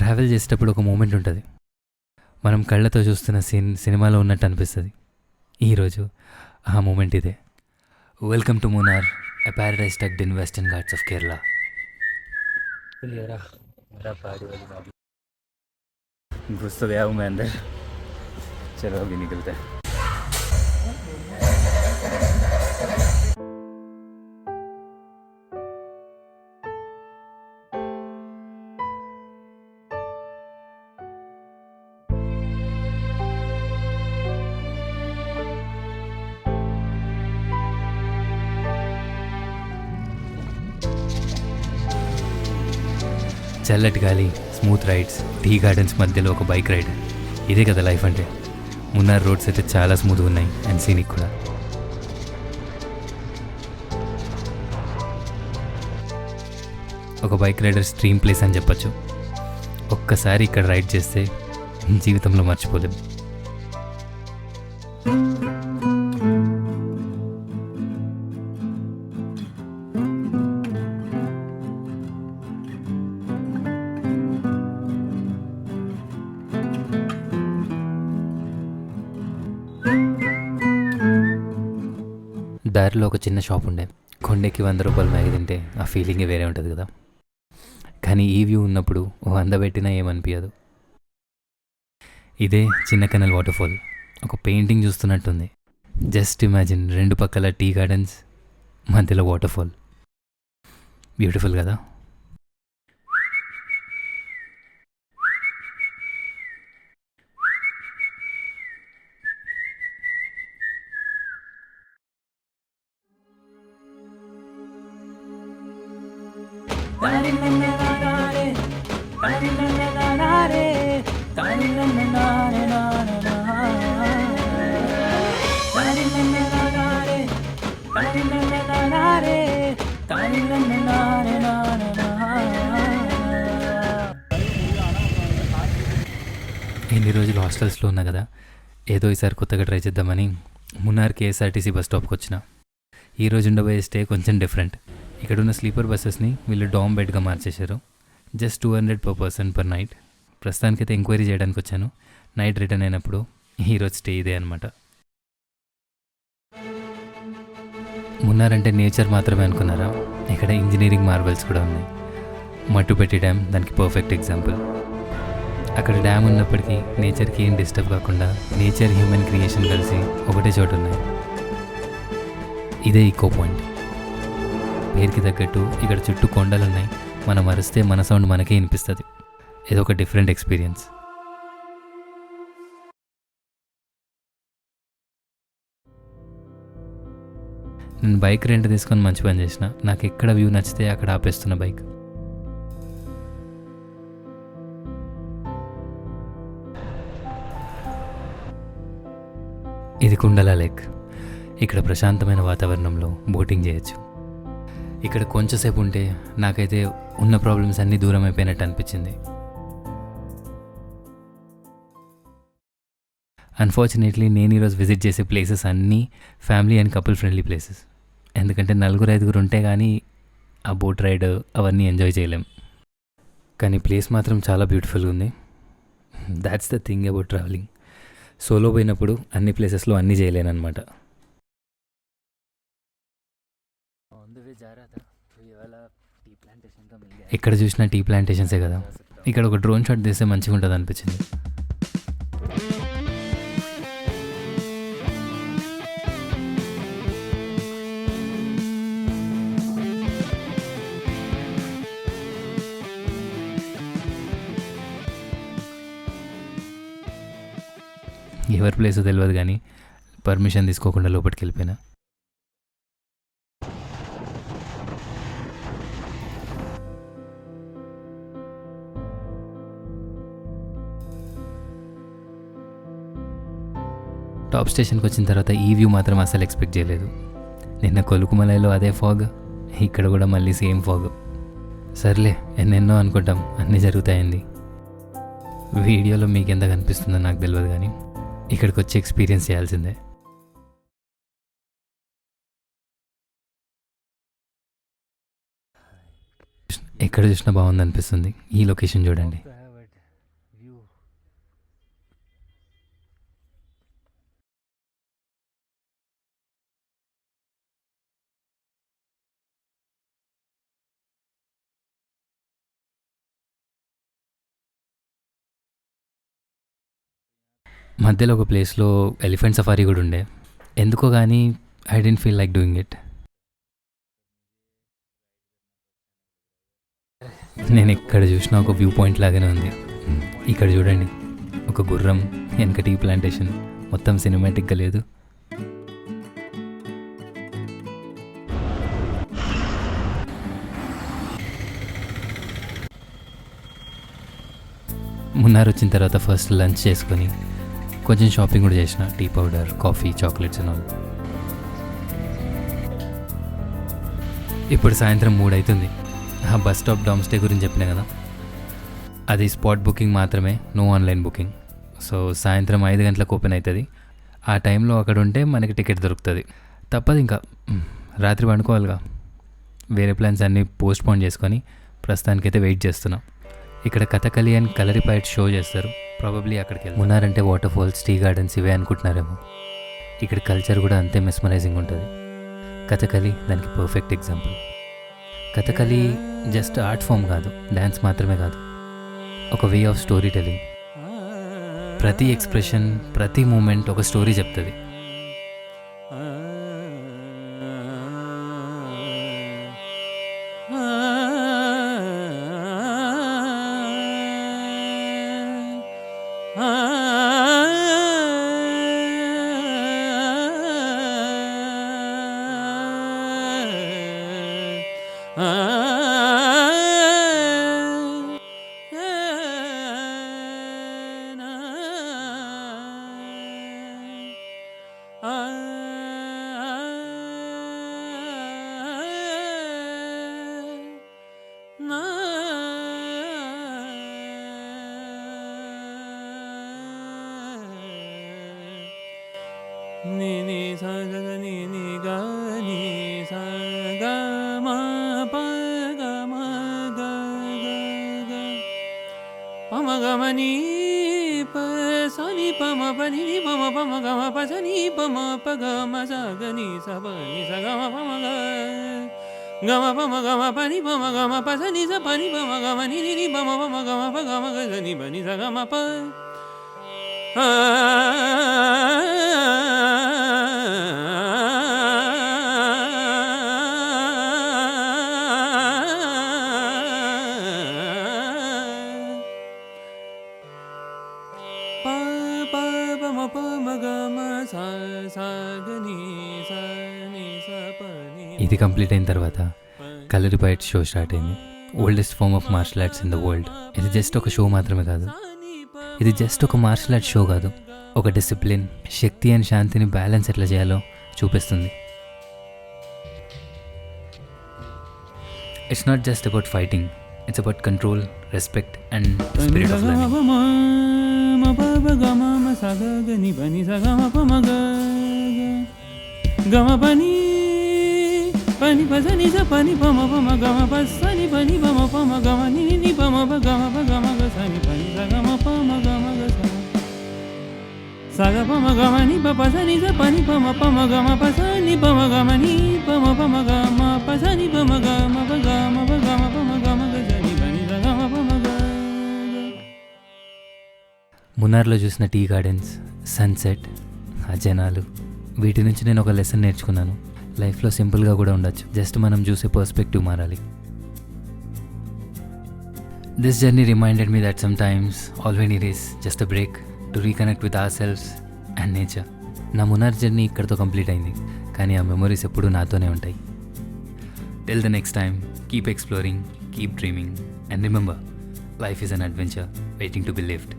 Travel చేసేటప్పుడు ఒక moment ఉంటుంది, మనం కళ్ళతో చూస్తున్న సినిమాలో ఉన్నట్టు అనిపిస్తుంది. ఈరోజు ఆ మూమెంట్ ఇదే. Welcome to Munnar, a paradise talked in western Ghats of Kerala. घुस तो गया हूँ मैं अंदर, चलो अभी निकलते हैं. చల్లటి గాలి, స్మూత్ రైడ్స్, టీ గార్డెన్స్ మధ్యలో ఒక బైక్ రైడ్, ఇదే కదా లైఫ్ అంటే. మున్నార్ రోడ్స్ అయితే చాలా స్మూత్గా ఉన్నాయి అండ్ సీనిక్ కూడా. ఒక బైక్ రైడర్ స్ట్రీమ్ ప్లేస్ అని చెప్పచ్చు. ఒక్కసారి ఇక్కడ రైడ్ చేస్తే జీవితంలో మర్చిపోలేం. దారిలో ఒక చిన్న షాప్ ఉండే, కొండకి 100 రూపాయలు మ్యాగీ తింటే ఆ ఫీలింగే వేరే ఉంటుంది కదా. కానీ ఈ వ్యూ ఉన్నప్పుడు 100 పెట్టినా ఏమనిపించదు. ఇదే చిన్న కెనాల్ వాటర్ఫాల్. ఒక పెయింటింగ్ చూస్తున్నట్టుంది. జస్ట్ ఇమాజిన్, 2 పక్కల టీ గార్డెన్స్, మధ్యలో వాటర్ఫాల్. బ్యూటిఫుల్ కదా. ఎన్ని రోజులు హాస్టల్స్లో ఉన్నా కదా, ఏదో ఈసారి కొత్తగా ట్రై చేద్దామని మున్నార్ కేఎస్ఆర్టీసీ బస్ స్టాప్కి వచ్చిన. ఈరోజు ఉండబోయే స్టే కొంచెం డిఫరెంట్. ఇక్కడున్న స్లీపర్ బస్సెస్ని వీళ్ళు డామ్ బెడ్గా మార్చేశారు. Just 200 per person per night. ప్రస్తుతానికైతే ఎంక్వైరీ చేయడానికి వచ్చాను. నైట్ రిటర్న్ అయినప్పుడు ఈరోజు స్టే ఇదే అనమాట. మున్నార్ అంటే నేచర్ మాత్రమే అనుకున్నారా? ఇక్కడ ఇంజనీరింగ్ మార్వెల్స్ కూడా ఉన్నాయి. మట్టుపెట్టి డ్యామ్ దానికి పర్ఫెక్ట్ ఎగ్జాంపుల్. అక్కడ డ్యామ్ ఉన్నప్పటికీ నేచర్కి ఏం డిస్టర్బ్ కాకుండా నేచర్, హ్యూమన్ క్రియేషన్ కలిసి ఒకటే చోటు ఉన్నాయి. ఇదే ఈకో పాయింట్. పేరుకి తగ్గట్టు ఇక్కడ చుట్టూ కొండలు ఉన్నాయి. మనం అరిస్తే మన సౌండ్ మనకే వినిపిస్తుంది. ఇదొక డిఫరెంట్ ఎక్స్పీరియన్స్. నేను బైక్ రెంట్ తీసుకొని మంచి పని చేసిన. నాకు ఎక్కడ వ్యూ నచ్చితే అక్కడ ఆపేస్తున్న బైక్. ఇది కుండల లేక్. ఇక్కడ ప్రశాంతమైన వాతావరణంలో బోటింగ్ చేయొచ్చు. ఇక్కడ కొంచెంసేపు ఉంటే నాకైతే ఉన్న ప్రాబ్లమ్స్ అన్నీ దూరం అయిపోయినట్టు అనిపించింది. అన్ఫార్చునేట్లీ నేను ఈరోజు విజిట్ చేసే ప్లేసెస్ అన్నీ family and couple friendly places. ఎందుకంటే 4-5 ఉంటే కానీ ఆ బోట్ రైడ్ అవన్నీ ఎంజాయ్ చేయలేం. కానీ ప్లేస్ మాత్రం చాలా బ్యూటిఫుల్గా ఉంది. That's the thing about travelling. Solo పోయినప్పుడు అన్ని ప్లేసెస్లో అన్నీ చేయలేనమాట. ఎక్కడ చూసినా టీ ప్లాంటేషన్సే కదా. ఇక్కడ ఒక డ్రోన్ షాట్ తీస్తే మంచిగా ఉంటుంది అనిపించింది. ఎవరి ప్లేసో తెలియదు కానీ పర్మిషన్ తీసుకోకుండా లోపలికి వెళ్ళిపోయినా. టాప్ స్టేషన్కి వచ్చిన తర్వాత ఈ వ్యూ మాత్రం అసలు ఎక్స్పెక్ట్ చేయలేదు. నిన్న కొలుకుమలైలో అదే ఫాగ్, ఇక్కడ కూడా మళ్ళీ సేమ్ ఫాగ్. సర్లే, ఎన్నెన్నో అనుకుంటాం, అన్నీ జరుగుతాయండి. వీడియోలో మీకు ఎంత కనిపిస్తుందో నాకు తెలియదు కానీ ఇక్కడికి వచ్చి ఎక్స్పీరియన్స్ చేయాల్సిందే. ఎక్కడ చూసినా బాగుంది అనిపిస్తుంది. ఈ లొకేషన్ చూడండి. మధ్యలో ఒక ప్లేస్లో ఎలిఫెంట్ సఫారీ కూడా ఉండే. ఎందుకో కానీ I didn't feel like doing it. నేను ఎక్కడ చూసినా ఒక వ్యూ పాయింట్ లాగానే ఉంది. ఇక్కడ చూడండి, ఒక గుర్రం, వెనక టీ ప్లాంటేషన్, మొత్తం సినిమాటిక్గా లేదు. మున్నార్ వచ్చిన తర్వాత ఫస్ట్ లంచ్ చేసుకొని కొంచెం షాపింగ్ కూడా చేసిన. Tea powder, coffee, chocolates and all. ఇప్పుడు సాయంత్రం 3 అవుతుంది. ఆ బస్ స్టాప్ డామ్ స్టే గురించి చెప్పినా కదా, అది స్పాట్ బుకింగ్ మాత్రమే, నో ఆన్లైన్ బుకింగ్. సో సాయంత్రం 5 గంటలకు ఓపెన్ అవుతుంది. ఆ టైంలో అక్కడ ఉంటే మనకి టికెట్ దొరుకుతుంది. తప్పదు, ఇంకా రాత్రి పండుకోవాలిగా. వేరే ప్లాన్స్ అన్నీ పోస్ట్ పోన్ చేసుకొని ప్రస్తుతానికైతే వెయిట్ చేస్తున్నాం. ఇక్కడ కథకళి అండ్ కలరిపైట్ షో చేస్తారు. ప్రాబబ్లీ అక్కడికి వెళ్ళి. మున్నార్ అంటే వాటర్ ఫాల్స్, టీ గార్డెన్స్ ఇవే అనుకుంటున్నారేమో. ఇక్కడ కల్చర్ కూడా అంతే మెస్మరైజింగ్ ఉంటుంది. కథకళి దానికి perfect example. Kathakali just art form కాదు, డ్యాన్స్ మాత్రమే కాదు, ఒక వే ఆఫ్ స్టోరీ టెల్లింగ్. ప్రతి ఎక్స్ప్రెషన్, ప్రతి మూమెంట్ ఒక స్టోరీ చెప్తుంది. ni sa ga ni ga ni sa ga ma pa ga ma ga ga pa ma ga ma ni pa sa ni pa ma pa ni pa ma ga ma pa sa ni pa ma pa ga ma sa ga ni sa ga ma pa ma ga pa ma ga ma pa ni pa ma pa sa ni sa pa ni pa ma ga ma ni pa ma ga ma pa ga ma ga ni pa ni sa ga ma pa ఇది complete అయిన తర్వాత Kalaripayattu show start అయింది. Oldest form of martial arts in the world. ఇది జస్ట్ ఒక show మాత్రమే కాదు, ఇది జస్ట్ ఒక మార్షల్ ఆర్ట్స్ షో కాదు, ఒక డిసిప్లిన్, శక్తి అండ్ శాంతిని బ్యాలెన్స్ ఎట్లా చేయాలో చూపిస్తుంది. It's not just about fighting, it's about control, respect and spirit of learning. pani pa sa ni sa pani pa ma ga ma pa sa ni pa ma ga ma ni pa ma pa ga ma ga sa ni pa ni sa ga ma pa ma ga sa ga pa ma ga ma ni pa sa ni sa pani pa ma ga ma pa sa ni pa ma ga ma ni pa ma ga ma pa sa ni pa ma ga ma pa ga ma ga sa ni pa ni sa ga ma pa ma ga. మున్నార్లో చూసిన tea gardens, sunset, ఆ జనాలు, వీటి నుంచి నేను ఒక lesson నేర్చుకున్నాను. లైఫ్లో సింపుల్గా కూడా ఉండొచ్చు, జస్ట్ మనం చూసే పర్స్పెక్టివ్ మారాలి. This journey reminded me that some times all we need is just a break to reconnect with our selves and nature. నా మున్నార్ జర్నీ ఇక్కడితో కంప్లీట్ అయింది, కానీ ఆ మెమరీస్ ఎప్పుడూ నాతోనే ఉంటాయి. Till the next time, keep exploring, keep dreaming and remember, life is an adventure waiting to be lived.